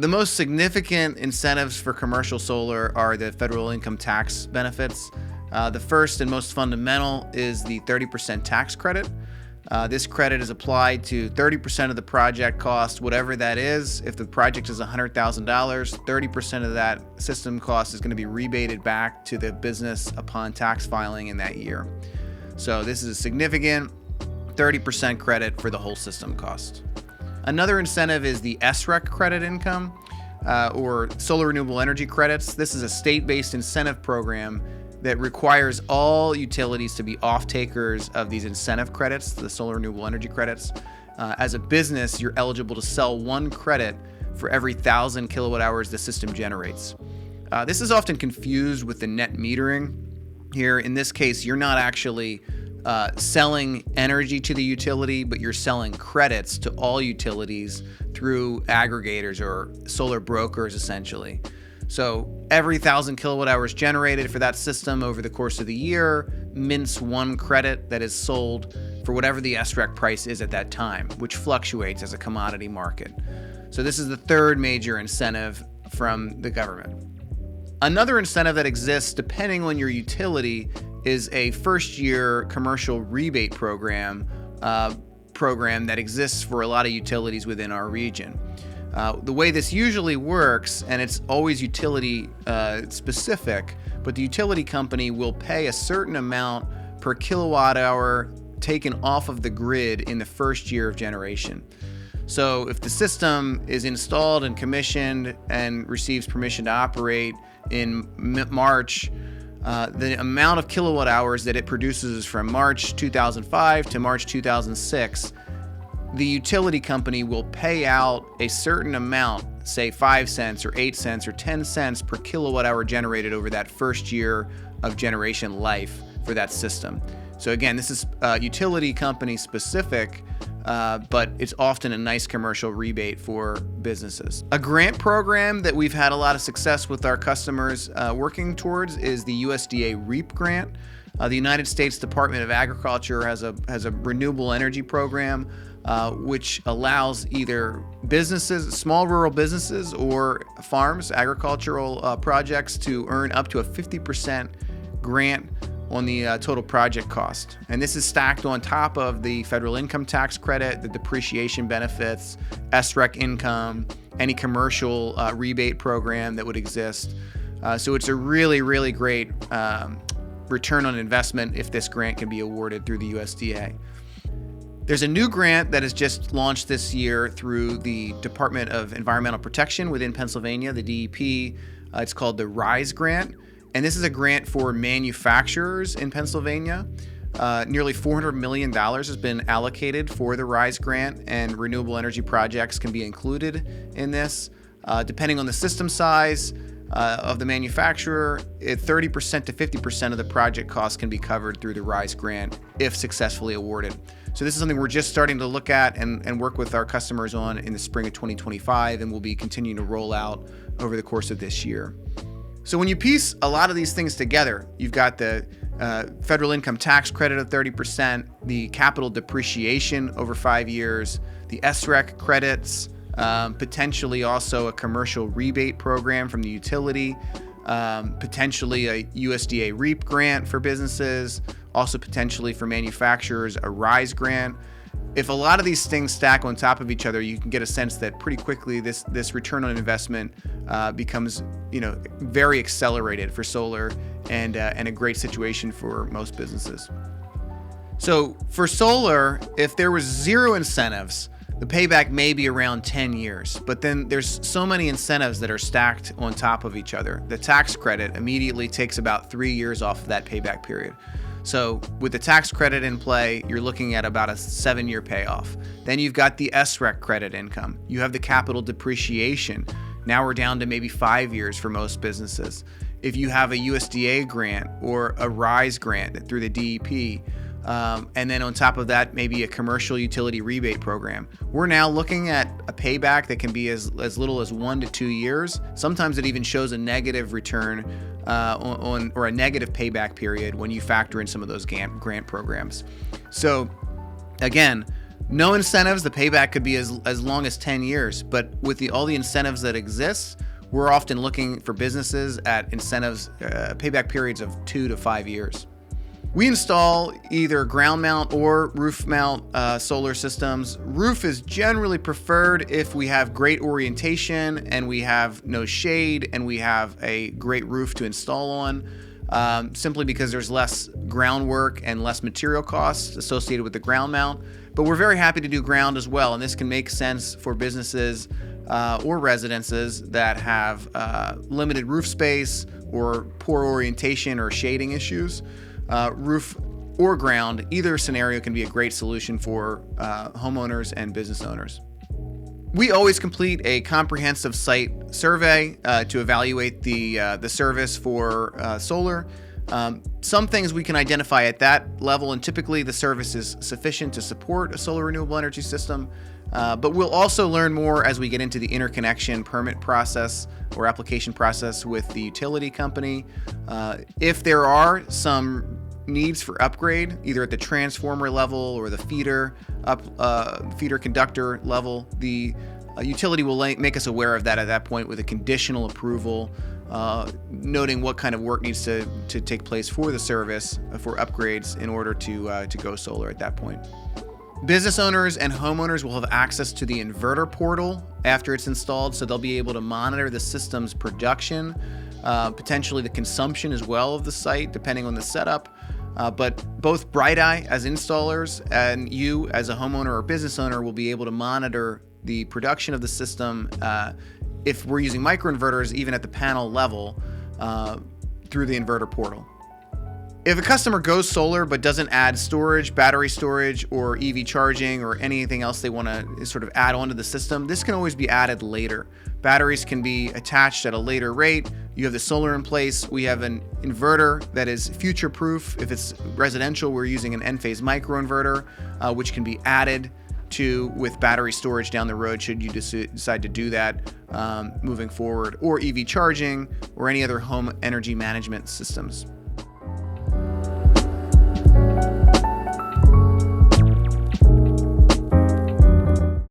The most significant incentives for commercial solar are the federal income tax benefits. The first and most fundamental is the 30% tax credit. This credit is applied to 30% of the project cost, whatever that is. If the project is $100,000, 30% of that system cost is going to be rebated back to the business upon tax filing in that year. So this is a significant 30% credit for the whole system cost. Another incentive is the SREC credit income, or solar renewable energy credits. This is a state-based incentive program that requires all utilities to be off-takers of these incentive credits, the solar renewable energy credits. As a business, you're eligible to sell one credit for every 1,000 kilowatt hours the system generates. This is often confused with the net metering. Here, in this case, you're not actually selling energy to the utility, but you're selling credits to all utilities through aggregators or solar brokers, essentially. So every 1,000 kilowatt hours generated for that system over the course of the year mints one credit that is sold for whatever the SREC price is at that time, which fluctuates as a commodity market. So this is the third major incentive from the government. Another incentive that exists depending on your utility is a first-year commercial rebate program that exists for a lot of utilities within our region. The way this usually works, and it's always utility specific, but the utility company will pay a certain amount per kilowatt hour taken off of the grid in the first year of generation. So if the system is installed and commissioned and receives permission to operate in March, the amount of kilowatt hours that it produces from March 2005 to March 2006, the utility company will pay out a certain amount, say 5 cents or 8 cents or 10 cents per kilowatt hour generated over that first year of generation life for that system. So again, this is utility company specific, but it's often a nice commercial rebate for businesses. A grant program that we've had a lot of success with our customers working towards is the USDA REAP grant. The United States Department of Agriculture has a renewable energy program which allows either businesses, small rural businesses, or farms, agricultural projects to earn up to a 50% grant on the total project cost. And this is stacked on top of the federal income tax credit, the depreciation benefits, SREC income, any commercial rebate program that would exist. So it's a really, really great return on investment if this grant can be awarded through the USDA. There's a new grant that has just launched this year through the Department of Environmental Protection within Pennsylvania, the DEP. It's called the RISE grant. And this is a grant for manufacturers in Pennsylvania. Nearly $400 million has been allocated for the RISE grant, and renewable energy projects can be included in this. Depending on the system size of the manufacturer, 30% to 50% of the project costs can be covered through the RISE grant if successfully awarded. So this is something we're just starting to look at and work with our customers on in the spring of 2025, and we'll be continuing to roll out over the course of this year. So when you piece a lot of these things together, you've got the federal income tax credit of 30%, the capital depreciation over 5 years, the SREC credits, potentially also a commercial rebate program from the utility, potentially a USDA REAP grant for businesses, also potentially for manufacturers, a RISE grant. If a lot of these things stack on top of each other, you can get a sense that pretty quickly this return on investment becomes, very accelerated for solar and a great situation for most businesses. So for solar, if there was zero incentives, the payback may be around 10 years, but then there's so many incentives that are stacked on top of each other. The tax credit immediately takes about 3 years off of that payback period. So with the tax credit in play, you're looking at about a 7-year payoff. Then you've got the SREC credit income. You have the capital depreciation. Now we're down to maybe 5 years for most businesses. If you have a USDA grant or a RISE grant through the DEP, and then on top of that, maybe a commercial utility rebate program, we're now looking at a payback that can be as little as 1 to 2 years. Sometimes it even shows a negative return or a negative payback period when you factor in some of those grant programs. So again, No incentives, the payback could be as long as 10 years, but with all the incentives that exist, we're often looking for businesses at incentives, payback periods of 2 to 5 years. We install either ground mount or roof mount solar systems. Roof is generally preferred if we have great orientation and we have no shade and we have a great roof to install on, simply because there's less groundwork and less material costs associated with the ground mount. But we're very happy to do ground as well, and this can make sense for businesses or residences that have limited roof space or poor orientation or shading issues. Roof or ground, either scenario can be a great solution for homeowners and business owners. We always complete a comprehensive site survey to evaluate the service for solar. Some things we can identify at that level, and typically the service is sufficient to support a solar renewable energy system. But we'll also learn more as we get into the interconnection permit process or application process with the utility company. If there are some needs for upgrade, either at the transformer level or the feeder conductor level, the utility will make us aware of that at that point with a conditional approval, noting what kind of work needs to take place for the service for upgrades in order to go solar at that point. Business owners and homeowners will have access to the inverter portal after it's installed, so they'll be able to monitor the system's production, potentially the consumption as well of the site, depending on the setup. But both Bright Eye as installers and you as a homeowner or business owner will be able to monitor the production of the system if we're using microinverters, even at the panel level, through the inverter portal. If a customer goes solar but doesn't add storage, battery storage, or EV charging, or anything else they want to sort of add onto the system, this can always be added later. Batteries can be attached at a later rate. You have the solar in place. We have an inverter that is future-proof. If it's residential, we're using an N-phase microinverter, which can be added to with battery storage down the road should you decide to do that moving forward, or EV charging, or any other home energy management systems.